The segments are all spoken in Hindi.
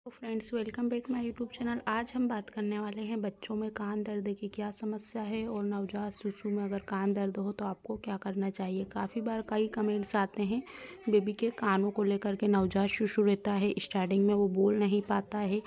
तो friends, welcome back my YouTube channel. आज हम बात करने वाले हैं बच्चों में कान दर्द की क्या समस्या है और नवजात शिशु में अगर कान दर्द हो तो आपको क्या करना चाहिए। काफ़ी बार कई कमेंट्स आते हैं बेबी के कानों को लेकर के। नवजात शिशु रहता है, स्टार्टिंग में वो बोल नहीं पाता है,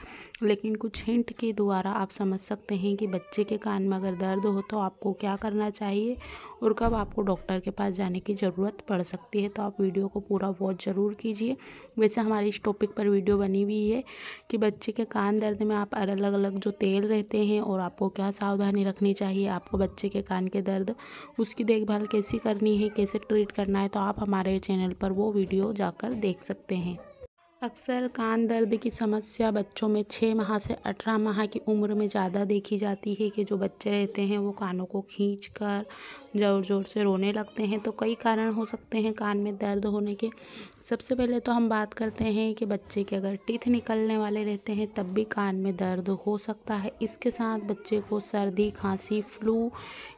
लेकिन कुछ हिंट के द्वारा आप समझ सकते हैं कि बच्चे के कान में अगर दर्द हो तो आपको क्या करना चाहिए और कब आपको डॉक्टर के पास जाने की ज़रूरत पड़ सकती है। तो आप वीडियो को पूरा वॉच ज़रूर कीजिए। वैसे हमारी इस टॉपिक पर वीडियो बनी हुई है कि बच्चे के कान दर्द में आप अलग अलग जो तेल रहते हैं और आपको क्या सावधानी रखनी चाहिए, आपको बच्चे के कान के दर्द उसकी देखभाल कैसी करनी है, कैसे ट्रीट करना है, तो आप हमारे चैनल पर वो वीडियो जाकर देख सकते हैं। अक्सर कान दर्द की समस्या बच्चों में 6 माह से 18 माह की उम्र में ज़्यादा देखी जाती है कि जो बच्चे रहते हैं वो कानों को खींचकर ज़ोर ज़ोर से रोने लगते हैं। तो कई कारण हो सकते हैं कान में दर्द होने के। सबसे पहले तो हम बात करते हैं कि बच्चे के अगर टीथ निकलने वाले रहते हैं तब भी कान में दर्द हो सकता है। इसके साथ बच्चे को सर्दी, खांसी, फ्लू,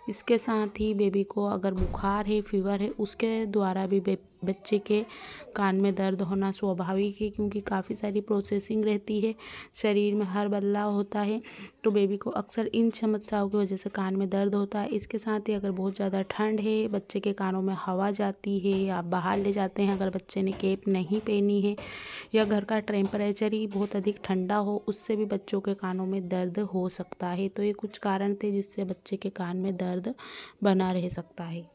इसके साथ ही बेबी को अगर बुखार है, फीवर है, उसके द्वारा भी बच्चे के कान में दर्द होना स्वाभाविक है, क्योंकि काफ़ी सारी प्रोसेसिंग रहती है, शरीर में हर बदलाव होता है, तो बेबी को अक्सर इन समस्याओं की वजह से कान में दर्द होता है। इसके साथ ही अगर बहुत ज़्यादा ठंड है, बच्चे के कानों में हवा जाती है, या आप बाहर ले जाते हैं अगर बच्चे ने कैप नहीं पहनी है, या घर का टेम्परेचर ही बहुत अधिक ठंडा हो, उससे भी बच्चों के कानों में दर्द हो सकता है। तो ये कुछ कारण थे जिससे बच्चे के कान में दर्द बना रह सकता है।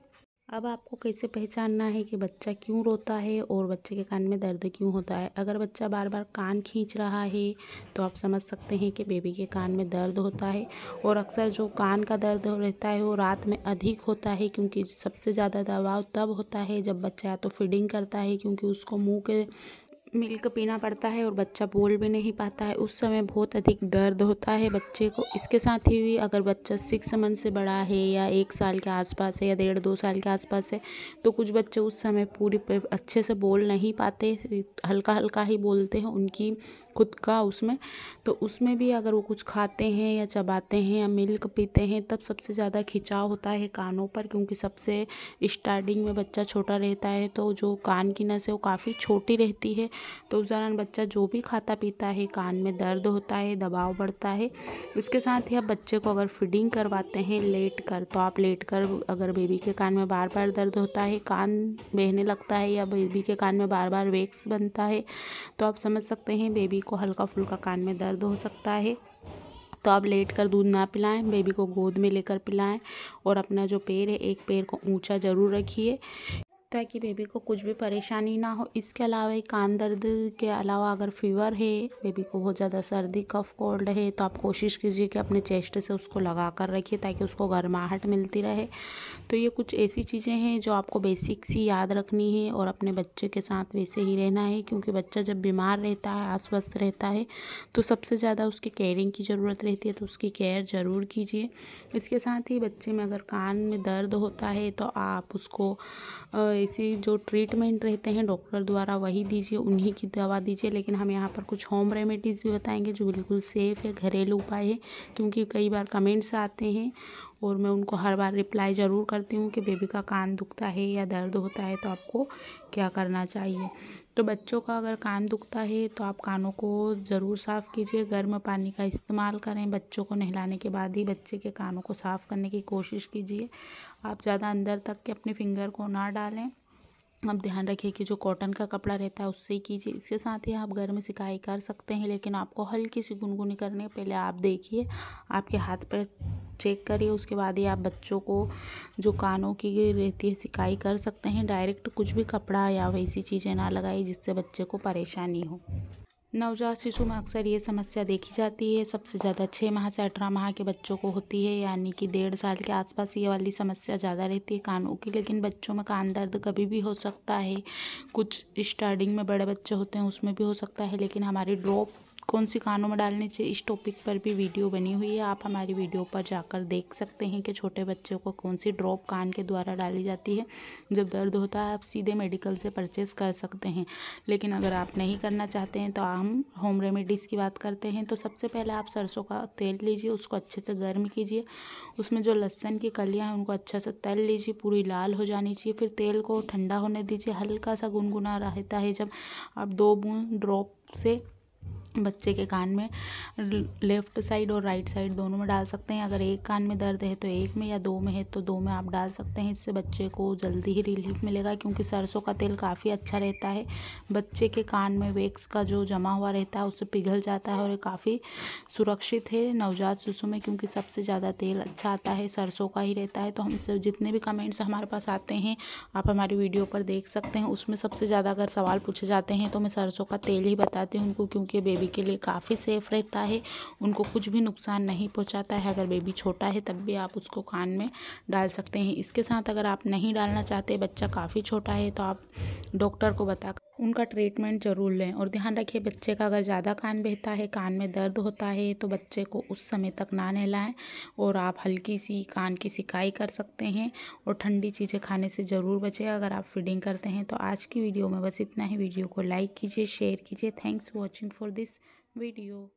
अब आपको कैसे पहचानना है कि बच्चा क्यों रोता है और बच्चे के कान में दर्द क्यों होता है। अगर बच्चा बार बार कान खींच रहा है तो आप समझ सकते हैं कि बेबी के कान में दर्द होता है। और अक्सर जो कान का दर्द रहता है वो रात में अधिक होता है, क्योंकि सबसे ज़्यादा दबाव तब होता है जब बच्चा या तो फीडिंग करता है, क्योंकि उसको मुंह के मिल्क पीना पड़ता है और बच्चा बोल भी नहीं पाता है, उस समय बहुत अधिक दर्द होता है बच्चे को। इसके साथ ही अगर बच्चा 6 मंथ से बड़ा है या 1 साल के आसपास है या 1.5-2 साल के आसपास है, तो कुछ बच्चे उस समय पूरी अच्छे से बोल नहीं पाते, हल्का हल्का ही बोलते हैं उनकी खुद का उसमें। तो उसमें भी अगर वो कुछ खाते हैं या चबाते हैं या मिल्क पीते हैं तब सबसे ज़्यादा खिंचाव होता है कानों पर, क्योंकि सबसे स्टार्टिंग में बच्चा छोटा रहता है तो जो कान की नस है वो काफ़ी छोटी रहती है, तो उस दौरान बच्चा जो भी खाता पीता है कान में दर्द होता है, दबाव बढ़ता है। इसके साथ ही आप बच्चे को अगर फीडिंग करवाते हैं लेट कर, तो आप लेट कर अगर बेबी के कान में बार बार दर्द होता है, कान बहने लगता है या बेबी के कान में बार बार वैक्स बनता है, तो आप समझ सकते हैं बेबी को हल्का फुल्का कान में दर्द हो सकता है। तो आप लेट कर दूध ना पिलाएं, बेबी को गोद में लेकर पिलाएं और अपना जो पैर है एक पैर को ऊंचा ज़रूर रखिए ताकि बेबी को कुछ भी परेशानी ना हो। इसके अलावा कान दर्द के अलावा अगर फीवर है, बेबी को बहुत ज़्यादा सर्दी, कफ, कोल्ड है, तो आप कोशिश कीजिए कि अपने चेस्ट से उसको लगा कर रखिए ताकि उसको गर्माहट मिलती रहे। तो ये कुछ ऐसी चीज़ें हैं जो आपको बेसिक सी याद रखनी है और अपने बच्चे के साथ वैसे ही रहना है, क्योंकि बच्चा जब बीमार रहता है, अस्वस्थ रहता है, तो सबसे ज़्यादा उसकी केयरिंग की ज़रूरत रहती है, तो उसकी केयर ज़रूर कीजिए। इसके साथ ही बच्चे में अगर कान में दर्द होता है तो आप उसको ऐसे जो ट्रीटमेंट रहते हैं डॉक्टर द्वारा वही दीजिए, उन्हीं की दवा दीजिए। लेकिन हम यहाँ पर कुछ होम रेमेडीज़ भी बताएंगे जो बिल्कुल सेफ़ है, घरेलू उपाय है, क्योंकि कई बार कमेंट्स आते हैं और मैं उनको हर बार रिप्लाई ज़रूर करती हूँ कि बेबी का कान दुखता है या दर्द होता है तो आपको क्या करना चाहिए। तो बच्चों का अगर कान दुखता है तो आप कानों को ज़रूर साफ़ कीजिए, गर्म पानी का इस्तेमाल करें, बच्चों को नहलाने के बाद ही बच्चे के कानों को साफ़ करने की कोशिश कीजिए। आप ज़्यादा अंदर तक के अपने फिंगर को ना डालें। आप ध्यान रखिए कि जो कॉटन का कपड़ा रहता है उससे ही कीजिए। इसके साथ ही आप घर में सिकाई कर सकते हैं, लेकिन आपको हल्की सी गुनगुनी करनी है। पहले आप देखिए, आपके हाथ पर चेक करिए, उसके बाद ही आप बच्चों को जो कानों की रहती है सिकाई कर सकते हैं। डायरेक्ट कुछ भी कपड़ा या वैसी चीज़ें ना लगाइए जिससे बच्चे को परेशानी हो। नवजात शिशु में अक्सर ये समस्या देखी जाती है, सबसे ज़्यादा 6 माह से 18 माह के बच्चों को होती है, यानी कि 1.5 साल के आसपास ये वाली समस्या ज़्यादा रहती है कानों की। लेकिन बच्चों में कान दर्द कभी भी हो सकता है, कुछ स्टार्टिंग में बड़े बच्चे होते हैं उसमें भी हो सकता है। लेकिन हमारी ड्रॉप कौन सी कानों में डालनी चाहिए, इस टॉपिक पर भी वीडियो बनी हुई है, आप हमारी वीडियो पर जाकर देख सकते हैं कि छोटे बच्चों को कौन सी ड्रॉप कान के द्वारा डाली जाती है। जब दर्द होता है आप सीधे मेडिकल से परचेज़ कर सकते हैं, लेकिन अगर आप नहीं करना चाहते हैं तो हम होम रेमेडीज़ की बात करते हैं। तो सबसे पहले आप सरसों का तेल लीजिए, उसको अच्छे से गर्म कीजिए, उसमें जो लहसुन की कलियाँ हैं उनको अच्छा से तल लीजिए, पूरी लाल हो जानी चाहिए। फिर तेल को ठंडा होने दीजिए, हल्का सा गुनगुना रहता है जब, आप 2 बूंद ड्रॉप से बच्चे के कान में लेफ़्ट साइड और राइट साइड दोनों में डाल सकते हैं। अगर एक कान में दर्द है तो एक में, या दो में है तो दो में आप डाल सकते हैं। इससे बच्चे को जल्दी ही रिलीफ मिलेगा, क्योंकि सरसों का तेल काफ़ी अच्छा रहता है। बच्चे के कान में वैक्स का जो जमा हुआ रहता है उससे पिघल जाता है, और ये काफ़ी सुरक्षित है नवजात शिशु में, क्योंकि सबसे ज़्यादा तेल अच्छा आता है सरसों का ही रहता है। तो हमसे जितने भी कमेंट्स हमारे पास आते हैं आप हमारी वीडियो पर देख सकते हैं। उसमें सबसे ज़्यादा अगर सवाल पूछे जाते हैं तो मैं सरसों का तेल ही बताती हूँ उनको, क्योंकि बेबी के लिए काफ़ी सेफ़ रहता है, उनको कुछ भी नुकसान नहीं पहुंचाता है। अगर बेबी छोटा है तब भी आप उसको कान में डाल सकते हैं। इसके साथ अगर आप नहीं डालना चाहते, बच्चा काफ़ी छोटा है, तो आप डॉक्टर को बता उनका ट्रीटमेंट ज़रूर लें। और ध्यान रखिए, बच्चे का अगर ज़्यादा कान बहता है, कान में दर्द होता है, तो बच्चे को उस समय तक ना नहलाएं, और आप हल्की सी कान की सिकाई कर सकते हैं। और ठंडी चीज़ें खाने से ज़रूर बचें अगर आप फीडिंग करते हैं। तो आज की वीडियो में बस इतना ही। वीडियो को लाइक कीजिए, शेयर कीजिए। Thanks for watching for this video.